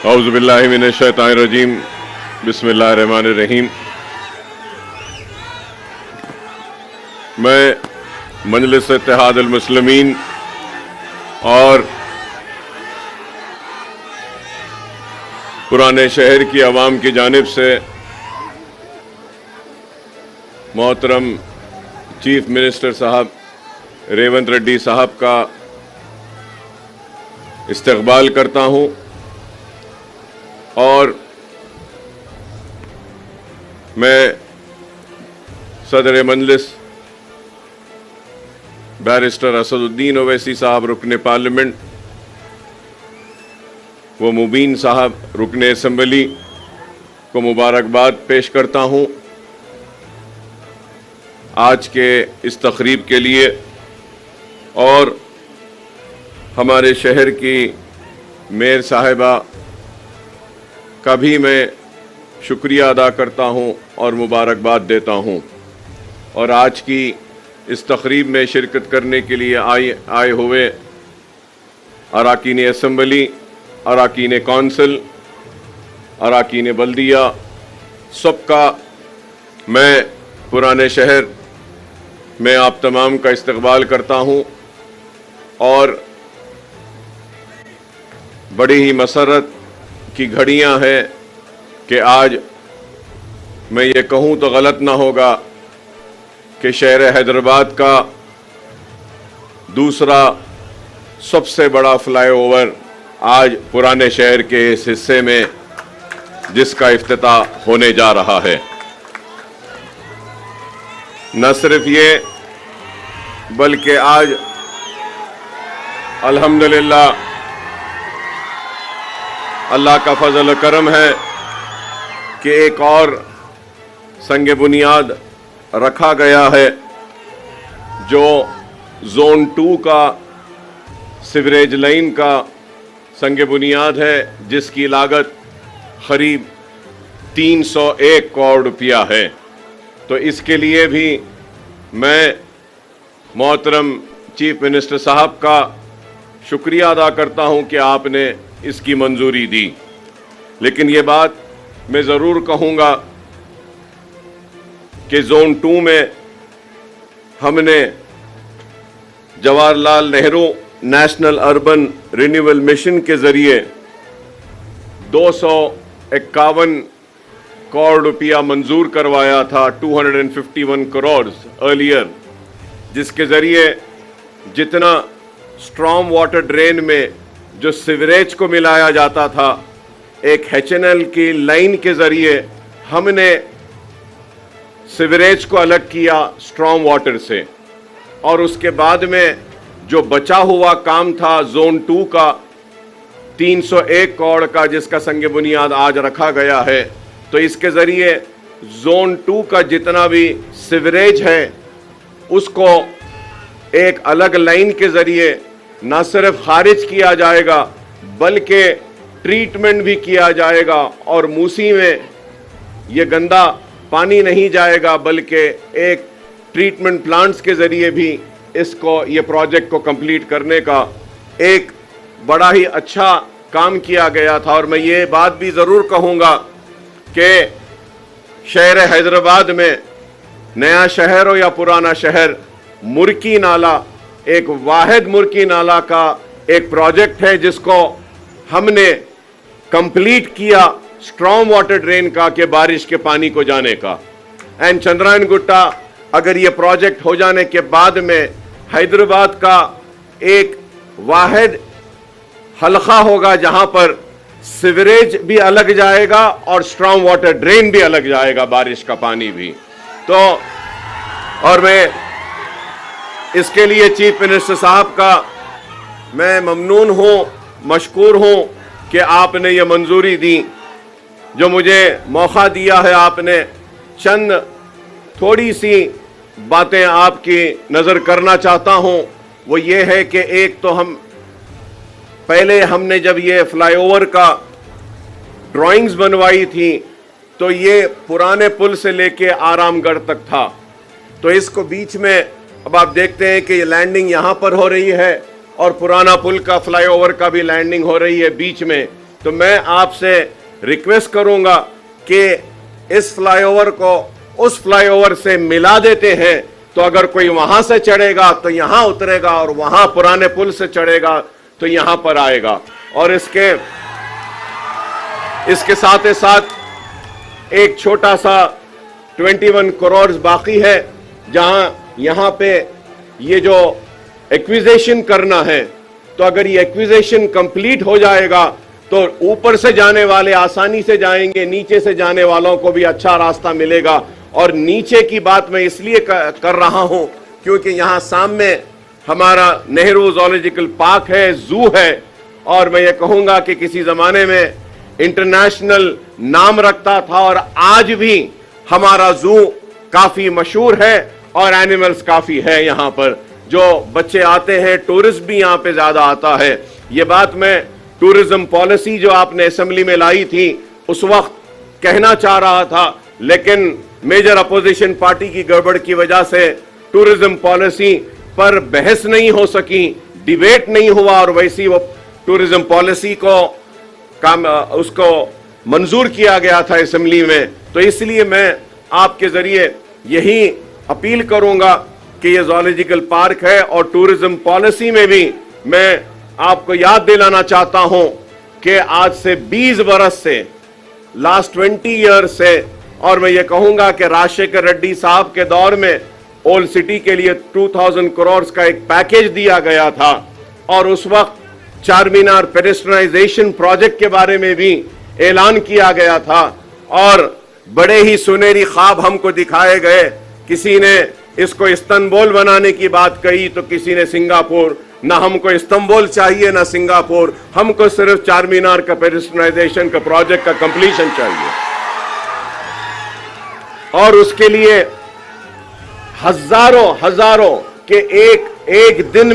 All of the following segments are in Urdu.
اعوذ باللہ من الشیطان الرجیم بسم اللہ الرحمن الرحیم۔ میں مجلس اتحاد المسلمین اور پرانے شہر کی عوام کی جانب سے محترم چیف منسٹر صاحب ریونت ریڈی صاحب کا استقبال کرتا ہوں اور میں صدر مجلس بیرسٹر اسد الدین اویسی صاحب رکن پارلیمنٹ و مبین صاحب رکن اسمبلی کو مبارکباد پیش کرتا ہوں آج کے اس تقریب کے لیے، اور ہمارے شہر کی میئر صاحبہ کا بھی میں شکریہ ادا کرتا ہوں اور مبارکباد دیتا ہوں، اور آج کی اس تقریب میں شرکت کرنے کے لیے آئے ہوئے اراکین اسمبلی، اراکین کونسل، اراکین بلدیہ، سب کا میں پرانے شہر میں آپ تمام کا استقبال کرتا ہوں، اور بڑی ہی مسرت کی گھڑیاں ہیں کہ آج میں یہ کہوں تو غلط نہ ہوگا کہ شہر حیدرآباد کا دوسرا سب سے بڑا فلائی اوور آج پرانے شہر کے اس حصے میں جس کا افتتاح ہونے جا رہا ہے۔ نہ صرف یہ بلکہ آج الحمدللہ اللہ کا فضل و کرم ہے کہ ایک اور سنگ بنیاد رکھا گیا ہے جو زون 2 کا سیوریج لائن کا سنگ بنیاد ہے، جس کی لاگت قریب 301 کروڑ روپیہ ہے۔ تو اس کے لیے بھی میں محترم چیف منسٹر صاحب کا شکریہ ادا کرتا ہوں کہ آپ نے اس کی منظوری دی، لیکن یہ بات میں ضرور کہوں گا کہ زون 2 میں ہم نے Jawahar Lal Nehru national urban renewal mission کے ذریعے 251 کروڑ روپیہ منظور کروایا تھا، 251 کروڑ ارلیئر، جس کے ذریعے جتنا اسٹرام واٹر ڈرین میں جو سیوریج کو ملایا جاتا تھا، ایک HNL کی لائن کے ذریعے ہم نے سیوریج کو الگ کیا اسٹرام واٹر سے، اور اس کے بعد میں جو بچا ہوا کام تھا زون 2 کا 301 کروڑ کا، جس کا سنگ بنیاد آج رکھا گیا ہے، تو اس کے ذریعے زون 2 کا جتنا بھی سیوریج ہے اس کو ایک الگ لائن کے ذریعے نہ صرف خارج کیا جائے گا بلکہ ٹریٹمنٹ بھی کیا جائے گا، اور موسی میں یہ گندا پانی نہیں جائے گا بلکہ ایک ٹریٹمنٹ پلانٹس کے ذریعے بھی اس کو، یہ پروجیکٹ کو کمپلیٹ کرنے کا ایک بڑا ہی اچھا کام کیا گیا تھا۔ اور میں یہ بات بھی ضرور کہوں گا کہ شہر حیدرآباد میں نیا شہر ہو یا پرانا شہر، مرکی نالہ ایک واحد مرکی نالہ کا ایک پروجیکٹ ہے جس کو ہم نے کمپلیٹ کیا اسٹرام واٹر ڈرین کا، کہ بارش کے پانی کو جانے کا۔ اینڈ چندرائن گٹا اگر یہ پروجیکٹ ہو جانے کے بعد میں حیدرآباد کا ایک واحد حلقہ ہوگا جہاں پر سیوریج بھی الگ جائے گا اور اسٹرام واٹر ڈرین بھی الگ جائے گا، بارش کا پانی بھی۔ تو اور میں اس کے لیے چیف منسٹر صاحب کا میں ممنون ہوں، مشکور ہوں کہ آپ نے یہ منظوری دی، جو مجھے موقع دیا ہے۔ آپ نے چند تھوڑی سی باتیں آپ کی نظر کرنا چاہتا ہوں، وہ یہ ہے کہ ایک تو پہلے ہم نے جب یہ فلائی اوور کا ڈرائنگز بنوائی تھی تو یہ پرانے پل سے لے کے آرام گڑھ تک تھا، تو اس کو بیچ میں اب آپ دیکھتے ہیں کہ یہ لینڈنگ یہاں پر ہو رہی ہے اور پرانا پل کا فلائی اوور کا بھی لینڈنگ ہو رہی ہے بیچ میں، تو میں آپ سے ریکویسٹ کروں گا کہ اس فلائی اوور کو اس فلائی اوور سے ملا دیتے ہیں، تو اگر کوئی وہاں سے چڑھے گا تو یہاں اترے گا، اور وہاں پرانے پل سے چڑھے گا تو یہاں پر آئے گا. اور اس کے ساتھ ساتھ ایک چھوٹا سا 21 کروڑ باقی ہے، جہاں یہاں پہ یہ جو ایکویزیشن کرنا ہے، تو اگر یہ ایکویزیشن کمپلیٹ ہو جائے گا تو اوپر سے جانے والے آسانی سے جائیں گے، نیچے سے جانے والوں کو بھی اچھا راستہ ملے گا. اور نیچے کی بات میں اس لیے کر رہا ہوں کیونکہ یہاں سامنے ہمارا نہرو زولوجیکل پارک ہے، زو ہے، اور میں یہ کہوں گا کہ کسی زمانے میں انٹرنیشنل نام رکھتا تھا، اور آج بھی ہمارا زو کافی مشہور ہے اور اینیملز کافی ہے. یہاں پر جو بچے آتے ہیں، ٹورسٹ بھی یہاں پہ زیادہ آتا ہے. یہ بات میں ٹورزم پالیسی جو آپ نے اسمبلی میں لائی تھی اس وقت کہنا چاہ رہا تھا، لیکن میجر اپوزیشن پارٹی کی گڑبڑ کی وجہ سے ٹورزم پالیسی پر بحث نہیں ہو سکی، ڈیبیٹ نہیں ہوا، اور ویسی وہ ٹورزم پالیسی کو اس کو منظور کیا گیا تھا اسمبلی میں. تو اس لیے میں آپ کے ذریعے یہی اپیل کروں گا کہ یہ زولوجیکل پارک ہے، اور ٹورزم پالیسی میں بھی میں آپ کو یاد دلانا چاہتا ہوں کہ آج سے 20 برس سے، لاسٹ 20 ایئر سے، اور میں یہ کہوں گا کہ راجشیکھر ریڈی صاحب کے دور میں اولڈ سٹی کے لیے 2000 کروڑ کا ایک پیکیج دیا گیا تھا، اور اس وقت چار مینار پیڈسٹرائزیشن پروجیکٹ کے بارے میں بھی اعلان کیا گیا تھا، اور بڑے ہی سنہری خواب ہم کو دکھائے گئے. کسی نے اس کو استنبول بنانے کی بات کہی تو کسی نے سنگاپور. نہ ہم کو استنبول چاہیے نہ سنگاپور، ہم کو صرف چار مینار کا پیڈسٹرائزیشن کا پروجیکٹ کا کمپلیشن چاہیے. اور اس کے لیے ہزاروں کہ ایک دن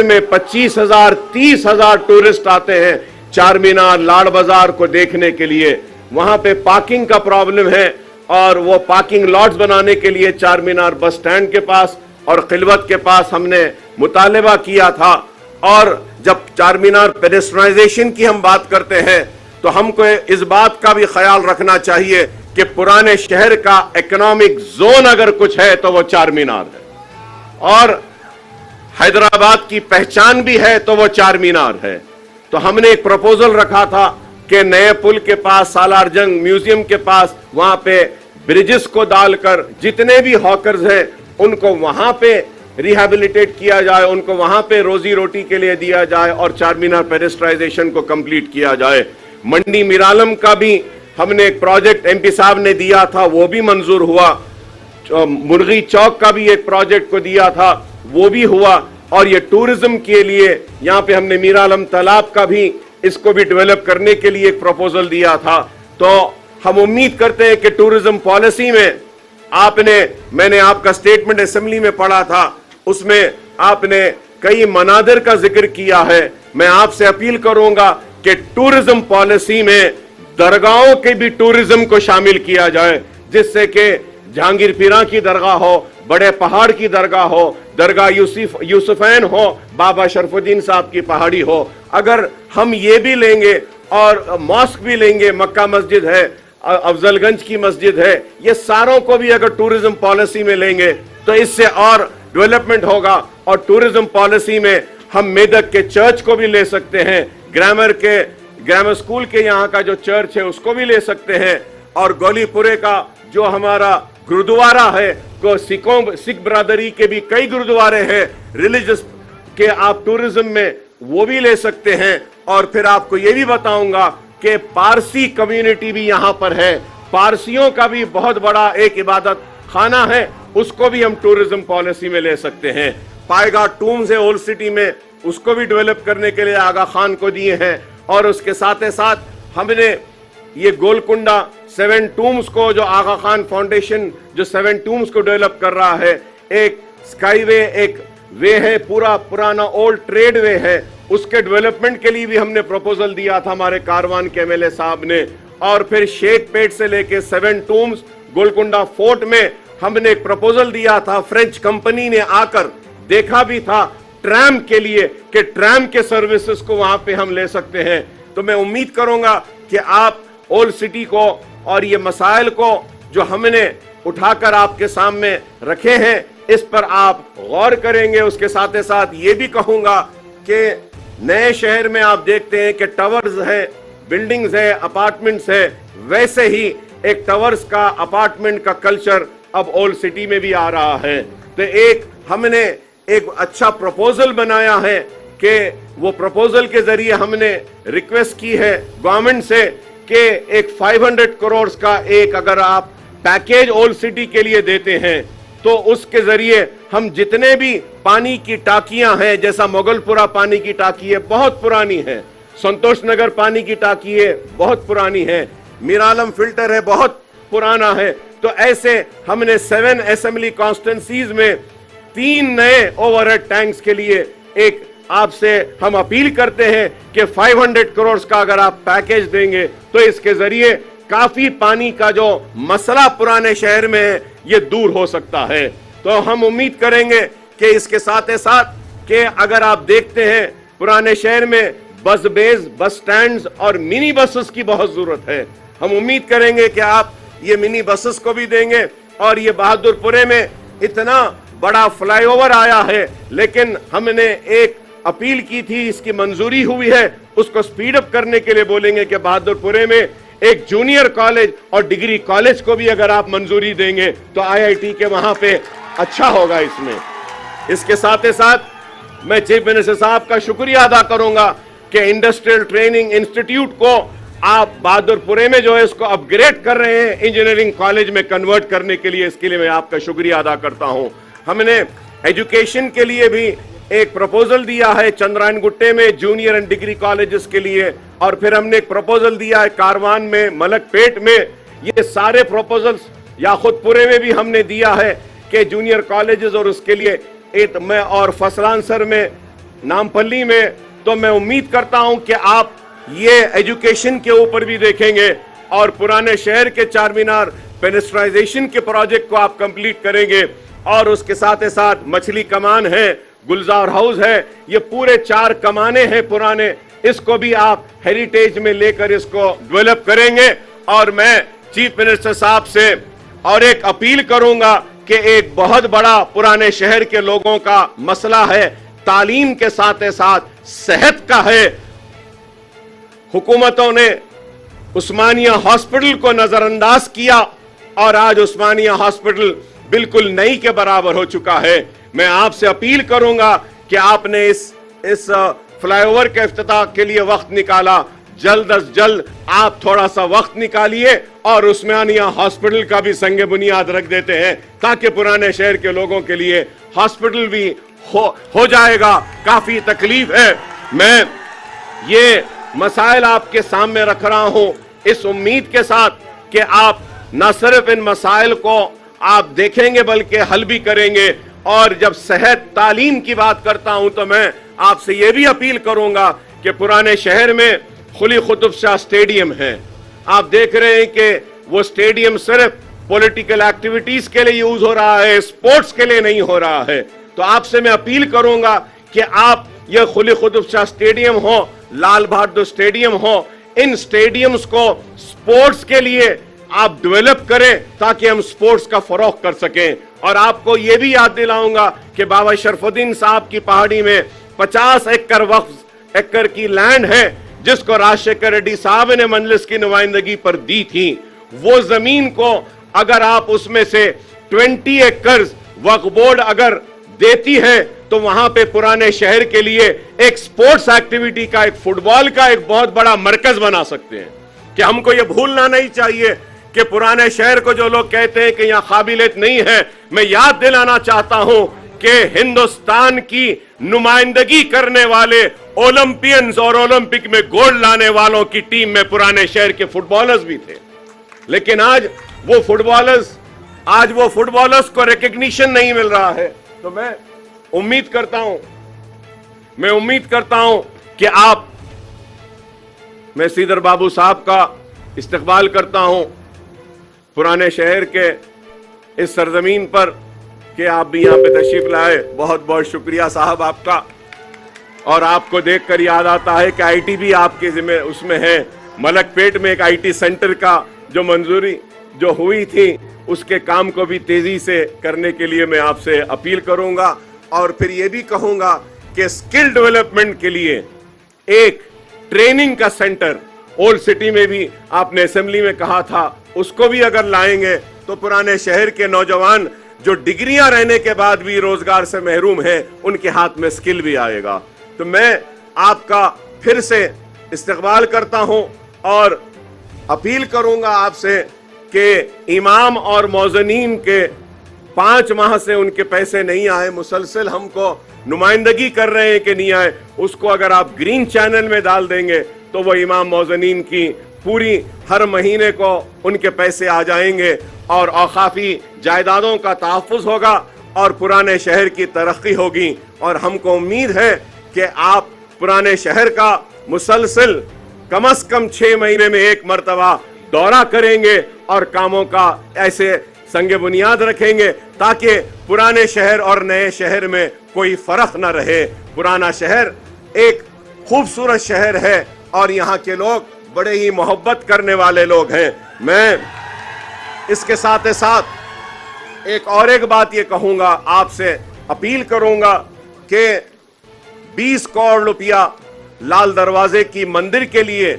میں 25,000 30,000 ٹورسٹ آتے ہیں چار مینار لاڑ بازار کو دیکھنے کے لیے. وہاں پہ پارکنگ کا پرابلم ہے، اور وہ پارکنگ لاٹس بنانے کے لیے چار مینار بس سٹینڈ کے پاس اور خلوت کے پاس ہم نے مطالبہ کیا تھا. اور جب چار مینار پیڈسٹرائزیشن کی ہم بات کرتے ہیں تو ہم کو اس بات کا بھی خیال رکھنا چاہیے کہ پرانے شہر کا اکنامک زون اگر کچھ ہے تو وہ چار مینار ہے، اور حیدرآباد کی پہچان بھی ہے تو وہ چار مینار ہے. تو ہم نے ایک پروپوزل رکھا تھا کہ نئے پل کے پاس، سالار جنگ میوزیم کے پاس، وہاں پہ بریجز کو ڈال کر جتنے بھی ہاکرز ہیں ان کو وہاں پہ ریہیبلیٹیٹ کیا جائے، ان کو وہاں پہ روزی روٹی کے لیے دیا جائے، اور چار مینار پیڈسٹرائزیشن کو کمپلیٹ کیا جائے. منڈی میرالم کا بھی ہم نے ایک پروجیکٹ ایم پی صاحب نے دیا تھا، وہ بھی منظور ہوا. مرغی چوک کا بھی ایک پروجیکٹ کو دیا تھا، وہ بھی ہوا. اور یہ ٹورزم کے لیے یہاں پہ ہم نے میرالم تالاب کا بھی اس کو بھی ڈیولپ کرنے کے لیے ایک پروپوزل دیا تھا. تو ہم امید کرتے ہیں کہ ٹورزم پالیسی میں میں نے آپ کا سٹیٹمنٹ اسمبلی میں پڑھا تھا، اس میں آپ نے کئی مناظر کا ذکر کیا ہے. میں آپ سے اپیل کروں گا کہ ٹورزم پالیسی میں درگاہوں کے بھی ٹورزم کو شامل کیا جائے، جس سے کہ جہانگیر پیراں کی درگاہ ہو، بڑے پہاڑ کی درگاہ ہو، درگاہ یوسفین ہو، بابا شرف الدین صاحب کی پہاڑی ہو. اگر ہم یہ بھی لیں گے اور ماسک بھی لیں گے، مکہ مسجد ہے، افضل گنج کی مسجد ہے، یہ ساروں کو بھی اگر ٹورزم پالیسی میں لیں گے تو اس سے اور ڈیولپمنٹ ہوگا. اور ٹورزم پالیسی میں ہم میدک کے چرچ کو بھی لے سکتے ہیں، گرامر سکول کے یہاں کا جو چرچ ہے اس کو بھی لے سکتے ہیں، اور گولی پورے کا جو ہمارا گردوارہ ہے، سکھ برادری کے بھی کئی گردوارے ہیں ریلیجس کے، آپ ٹورزم میں وہ بھی لے سکتے ہیں. اور پھر آپ کو یہ بھی بتاؤں گا کہ پارسی کمیونٹی بھی یہاں پر ہے، پارسیوں کا بھی بہت بڑا ایک عبادت خانہ ہے، اس کو بھی ہم ٹورزم پالیسی میں لے سکتے ہیں. پائیگا ٹومز ہے اولڈ سٹی میں، اس کو بھی ڈیولپ کرنے کے لیے آغا خان کو دیے ہیں. اور اس کے ساتھ ہم نے یہ گولکنڈا 7 ٹومز کو، جو آغا خان فاؤنڈیشن جو 7 ٹومز کو ڈیولپ کر رہا ہے، ایک سکائی وے، ایک وے ہے، پرانا اولڈ ٹریڈ وے ہے، اس کے ڈیولپمنٹ کے لیے بھی ہم نے پروپوزل دیا تھا ہمارے کاروان کے MLA صاحب نے. اور پھر شیخ پیٹ سے لے کے 7 ٹومز گولکنڈا فورٹ میں ہم نے ایک پروپوزل دیا تھا. فرینچ کمپنی نے آ کر دیکھا بھی تھا ٹرام کے لیے کہ ٹرام کے سروسز کو وہاں پہ ہم لے سکتے ہیں. تو میں امید کروں گا کہ آپ اولڈ سٹی کو اور یہ مسائل کو جو ہم نے اٹھا کر آپ کے سامنے رکھے ہیں اس پر آپ غور کریں گے. اس کے ساتھ ساتھ یہ بھی کہوں گا کہ نئے شہر میں آپ دیکھتے ہیں کہ ٹاورز ہے, بلڈنگز ہے, اپارٹمنٹس ہے, ویسے ہی ایک ٹاورز کا اپارٹمنٹ کا کلچر اب اولڈ سٹی میں بھی آ رہا ہے. تو ہم نے ایک اچھا پروپوزل بنایا ہے کہ وہ پروپوزل کے ذریعے ہم نے ریکویسٹ کی ہے گورنمنٹ سے کہ ایک 500 کروڑ کا ایک اگر آپ پیکیج اولڈ سٹی کے لیے دیتے ہیں تو اس کے ذریعے ہم جتنے بھی پانی کی ٹاکیاں ہیں, جیسا مغل پورہ پانی کی ٹاکی ہے بہت پرانی ہے, سنتوش نگر پانی کی ٹاکی ہے بہت پرانی ہے, میرالم فلٹر ہے بہت پرانا ہے, تو ایسے ہم نے 7 اسمبلی کانسٹیٹنسیز میں 3 نئے اوور ہیڈ ٹینکس کے لیے ایک آپ سے ہم اپیل کرتے ہیں کہ 500 کروڑ کا اگر آپ پیکیج دیں گے تو اس کے ذریعے کافی پانی کا جو مسئلہ پرانے شہر میں ہے یہ دور ہو سکتا ہے. تو ہم امید کریں گے کہ اس کے ساتھ ساتھ کہ اگر آپ دیکھتے ہیں پرانے شہر میں بس بیز, بس سٹینڈز اور منی بسز کی بہت ضرورت ہے. ہم امید کریں گے کہ آپ یہ منی بسز کو بھی دیں گے. اور یہ بہادر پورے میں اتنا بڑا فلائی اوور آیا ہے لیکن ہم نے ایک اپیل کی تھی, اس کی منظوری ہوئی ہے, اس کو سپیڈ اپ کرنے کے لیے بولیں گے کہ بہادر پورے میں ایک جونیئر کالج اور ڈگری کالج کو بھی اگر آپ منظوری دیں گے تو IIT کے وہاں پہ اچھا ہوگا. اس میں اس کے ساتھ میں چیف منسٹر صاحب کا شکریہ ادا کروں گا کہ انڈسٹریل ٹریننگ انسٹیٹیوٹ کو آپ بہادر پورے میں جو ہے اس کو اپ گریڈ کر رہے ہیں انجینئرنگ کالج میں کنورٹ کرنے کے لیے, اس کے لیے میں آپ کا شکریہ ادا کرتا ہوں. ہم نے ایجوکیشن کے لیے بھی ایک پروپوزل دیا ہے چندرائن گٹے میں جونیئر اینڈ ڈگری کالجز کے لیے, اور پھر ہم نے ایک پروپوزل دیا ہے کاروان میں, ملک پیٹ میں. یہ سارے پروپوزلز یا خود پورے میں بھی ہم نے دیا ہے کہ جونیئر کالجز اور اس کے لیے میں اور فصلان سر میں, نامپلی میں. تو میں امید کرتا ہوں کہ آپ یہ ایجوکیشن کے اوپر بھی دیکھیں گے اور پرانے شہر کے چار مینار پینسٹرائزیشن کے پروجیکٹ کو آپ کمپلیٹ کریں گے. اور اس کے ساتھ مچھلی کمان ہے, گلزار ہاؤس ہے, یہ پورے 4 کمانے ہیں پرانے, اس کو بھی آپ ہیریٹیج میں لے کر اس کو ڈیولپ کریں گے. اور میں چیف منسٹر صاحب سے اور ایک اپیل کروں گا کہ ایک بہت بڑا پرانے شہر کے لوگوں کا مسئلہ ہے, تعلیم کے ساتھ صحت کا ہے. حکومتوں نے عثمانیہ ہاسپٹل کو نظر انداز کیا اور آج عثمانیہ ہاسپٹل بالکل نئی کے برابر ہو چکا ہے. میں آپ سے اپیل کروں گا کہ آپ نے اس فلائی اوور کے افتتاح کے لیے وقت نکالا, جلد از جلد آپ تھوڑا سا وقت نکالیے اور عثمانیہ ہاسپٹل کا بھی سنگ بنیاد رکھ دیتے ہیں تاکہ پرانے شہر کے لوگوں کے لیے ہاسپٹل بھی ہو جائے گا. کافی تکلیف ہے. میں یہ مسائل آپ کے سامنے رکھ رہا ہوں اس امید کے ساتھ کہ آپ نہ صرف ان مسائل کو آپ دیکھیں گے بلکہ حل بھی کریں گے. اور جب صحت تعلیم کی بات کرتا ہوں تو میں آپ سے یہ بھی اپیل کروں گا کہ پرانے شہر میں قلی قطب شاہ سٹیڈیم ہے. آپ دیکھ رہے ہیں کہ وہ سٹیڈیم صرف پولیٹیکل ایکٹیویٹیز کے لیے یوز ہو رہا ہے, سپورٹس کے لیے نہیں ہو رہا ہے. تو آپ سے میں اپیل کروں گا کہ آپ یہ قلی قطب شاہ سٹیڈیم ہو, لال بہادر سٹیڈیم ہو, ان سٹیڈیمز کو سپورٹس کے لیے آپ ڈیولپ کریں تاکہ ہم سپورٹس کا فروغ کر سکیں. اور آپ کو یہ بھی یاد دلاؤں گا کہ بابا شرف الدین صاحب کی پہاڑی میں 50 ایکڑ وقف ایکڑ کی لینڈ ہے جس کو راجشیکھر ریڈی صاحب نے مجلس کی نمائندگی پر دی تھی. وہ زمین کو اگر آپ اس میں سے 20 ایکڑز وقف بورڈ اگر دیتی ہے تو وہاں پہ پرانے شہر کے لیے ایک سپورٹس ایکٹیویٹی کا, ایک فٹ بال کا ایک بہت بڑا مرکز بنا سکتے ہیں. کہ ہم کو یہ بھولنا نہیں چاہیے کہ پرانے شہر کو جو لوگ کہتے ہیں کہ یہاں قابلیت نہیں ہے, میں یاد دلانا چاہتا ہوں کہ ہندوستان کی نمائندگی کرنے والے اولمپئنز اور اولمپک میں گولڈ لانے والوں کی ٹیم میں پرانے شہر کے فٹ بالرز بھی تھے. لیکن آج وہ فٹ بالرز کو ریکگنیشن نہیں مل رہا ہے. تو میں امید کرتا ہوں کہ آپ, میں سیدر بابو صاحب کا استقبال کرتا ہوں پرانے شہر کے اس سرزمین پر کہ آپ بھی یہاں پہ تشریف لائے. بہت بہت شکریہ صاحب آپ کا. اور آپ کو دیکھ کر یاد آتا ہے کہ آئی ٹی بھی آپ کے ذمہ اس میں ہے. ملک پیٹ میں ایک آئی ٹی سینٹر کا جو منظوری جو ہوئی تھی اس کے کام کو بھی تیزی سے کرنے کے لیے میں آپ سے اپیل کروں گا. اور پھر یہ بھی کہوں گا کہ اسکل ڈیولپمنٹ کے لیے ایک ٹریننگ کا سینٹر اولڈ سٹی میں بھی آپ نے اسمبلی میں کہا تھا, اس کو بھی اگر لائیں گے تو پرانے شہر کے نوجوان جو ڈگریاں رہنے کے بعد بھی روزگار سے محروم ہیں ان کے ہاتھ میں اسکل بھی آئے گا. تو میں آپ کا پھر سے استقبال کرتا ہوں اور اپیل کروں گا آپ سے کہ امام اور موذنین کے 5 ماہ سے ان کے پیسے نہیں آئے, مسلسل ہم کو نمائندگی کر رہے ہیں کہ نہیں آئے, اس کو اگر آپ گرین چینل میں ڈال دیں گے تو وہ امام موذنین کی پوری ہر مہینے کو ان کے پیسے آ جائیں گے اور اوقافی جائیدادوں کا تحفظ ہوگا اور پرانے شہر کی ترقی ہوگی. اور ہم کو امید ہے کہ آپ پرانے شہر کا مسلسل کم از کم 6 مہینے میں 1 مرتبہ دورہ کریں گے اور کاموں کا ایسے سنگ بنیاد رکھیں گے تاکہ پرانے شہر اور نئے شہر میں کوئی فرق نہ رہے. پرانا شہر ایک خوبصورت شہر ہے اور یہاں کے لوگ بڑے ہی محبت کرنے والے لوگ ہیں. میں اس کے ساتھ ساتھ ایک بات یہ کہوں گا, آپ سے اپیل کروں گا کہ 20 کروڑ روپیہ لال دروازے کی مندر کے لیے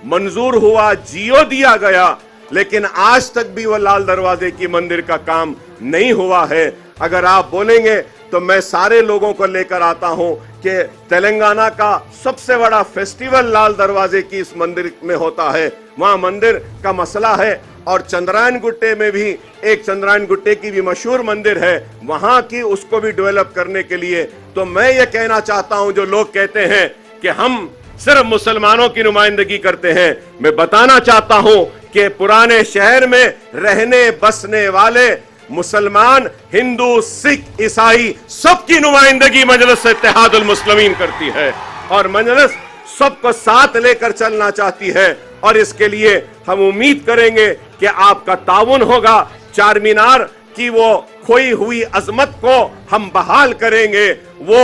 منظور ہوا, جیو دیا گیا, لیکن آج تک بھی وہ لال دروازے کی مندر کا کام نہیں ہوا ہے. اگر آپ بولیں گے تو میں سارے لوگوں کو لے کر آتا ہوں کہ تلنگانہ کا سب سے بڑا فیسٹیول لال دروازے کی اس مندر میں ہوتا ہے, وہاں مندر کا مسئلہ ہے. اور چندرائن گٹے میں بھی ایک چندرائن گٹے کی بھی مشہور مندر ہے, وہاں کی اس کو بھی ڈیولپ کرنے کے لیے. تو میں یہ کہنا چاہتا ہوں, جو لوگ کہتے ہیں کہ ہم صرف مسلمانوں کی نمائندگی کرتے ہیں, میں بتانا چاہتا ہوں کہ پرانے شہر میں رہنے بسنے والے مسلمان, ہندو, سکھ, عیسائی سب کی نمائندگی مجلس اتحاد المسلمین کرتی ہے اور مجلس سب کو ساتھ لے کر چلنا چاہتی ہے. اور اس کے لیے ہم امید کریں گے کہ آپ کا تعاون ہوگا. چار مینار کی وہ کھوئی ہوئی عظمت کو ہم بحال کریں گے. وہ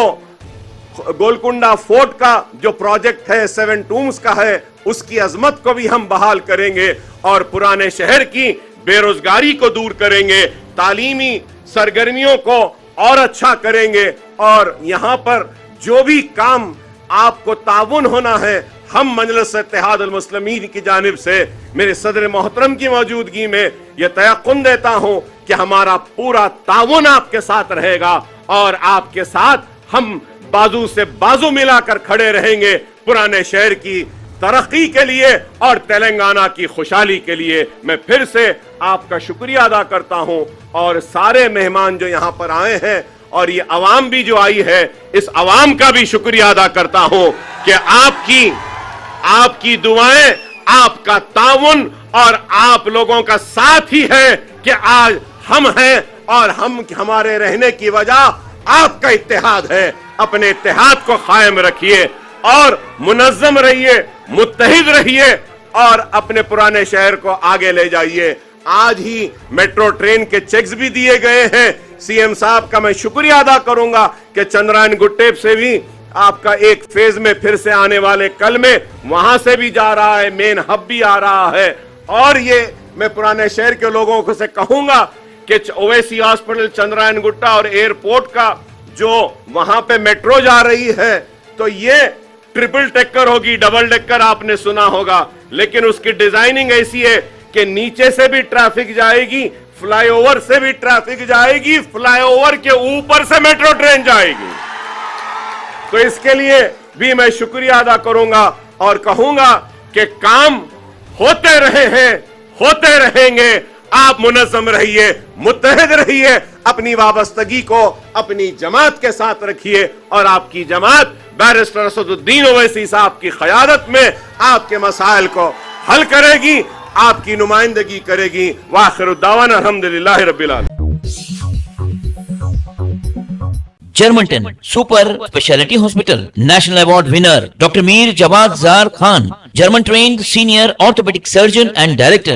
گولکنڈا فورٹ کا جو پروجیکٹ ہے 7 ٹومز کا ہے, اس کی عظمت کو بھی ہم بحال کریں گے اور پرانے شہر کی بے روزگاری کو دور کریں گے, تعلیمی سرگرمیوں کو اور اچھا کریں گے. اور یہاں پر جو بھی کام آپ کو تعاون ہونا ہے, ہم مجلس اتحاد المسلمین کی جانب سے میرے صدر محترم کی موجودگی میں یہ تیقن دیتا ہوں کہ ہمارا پورا تعاون آپ کے ساتھ رہے گا اور آپ کے ساتھ ہم بازو سے بازو ملا کر کھڑے رہیں گے پرانے شہر کی ترقی کے لیے اور تلنگانہ کی خوشحالی کے لیے. میں پھر سے آپ کا شکریہ ادا کرتا ہوں اور سارے مہمان جو یہاں پر آئے ہیں اور یہ عوام بھی جو آئی ہے, اس عوام کا بھی شکریہ ادا کرتا ہوں کہ آپ کی دعائیں, آپ کا تعاون اور آپ لوگوں کا ساتھ ہی ہے کہ آج ہم ہیں اور ہمارے رہنے کی وجہ آپ کا اتحاد ہے. اپنے اتحاد کو قائم رکھیے اور منظم رہیے, متحد رہیے اور اپنے پرانے شہر کو آگے لے جائیے. آج ہی میٹرو ٹرین کے چیکس بھی دیے گئے ہیں. سی ایم صاحب کا میں شکریہ ادا کروں گا کہ چندرائن گٹے سے بھی آپ کا ایک فیز میں پھر سے آنے والے کل میں وہاں سے بھی جا رہا ہے, مین ہب بھی آ رہا ہے. اور یہ میں پرانے شہر کے لوگوں کو سے کہوں گا کہ اویسی ہاسپٹل, چندرائن گٹا اور ایئرپورٹ کا جو وہاں پہ میٹرو جا رہی ہے تو یہ ٹرپل ٹیکر ہوگی, ڈبل ٹیکر آپ نے سنا ہوگا, لیکن اس کی ڈیزائننگ ایسی ہے کہ نیچے سے بھی ٹریفک جائے گی, فلائی اوور سے بھی ٹریفک جائے گی, فلائی اوور کے اوپر سے میٹرو ٹرین جائے گی. تو اس کے لیے بھی میں شکریہ ادا کروں گا اور کہوں گا کہ کام ہوتے رہے ہیں, ہوتے رہیں گے. آپ منظم رہیے, متحد رہیے, اپنی وابستگی کو اپنی جماعت کے ساتھ رکھیے اور آپ کی جماعت بیرسٹر اسد الدین اویسی صاحب کی قیادت میں آپ کے مسائل کو حل کرے گی, آپ کی نمائندگی کرے گی. وآخر الدعوانا الحمدللہ رب العالمین. جرمنٹن super speciality hospital national award winner doctor Mir Jawad Zar Khan, German trained senior orthopedic surgeon and director,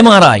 MRI,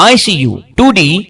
ICU, 2D,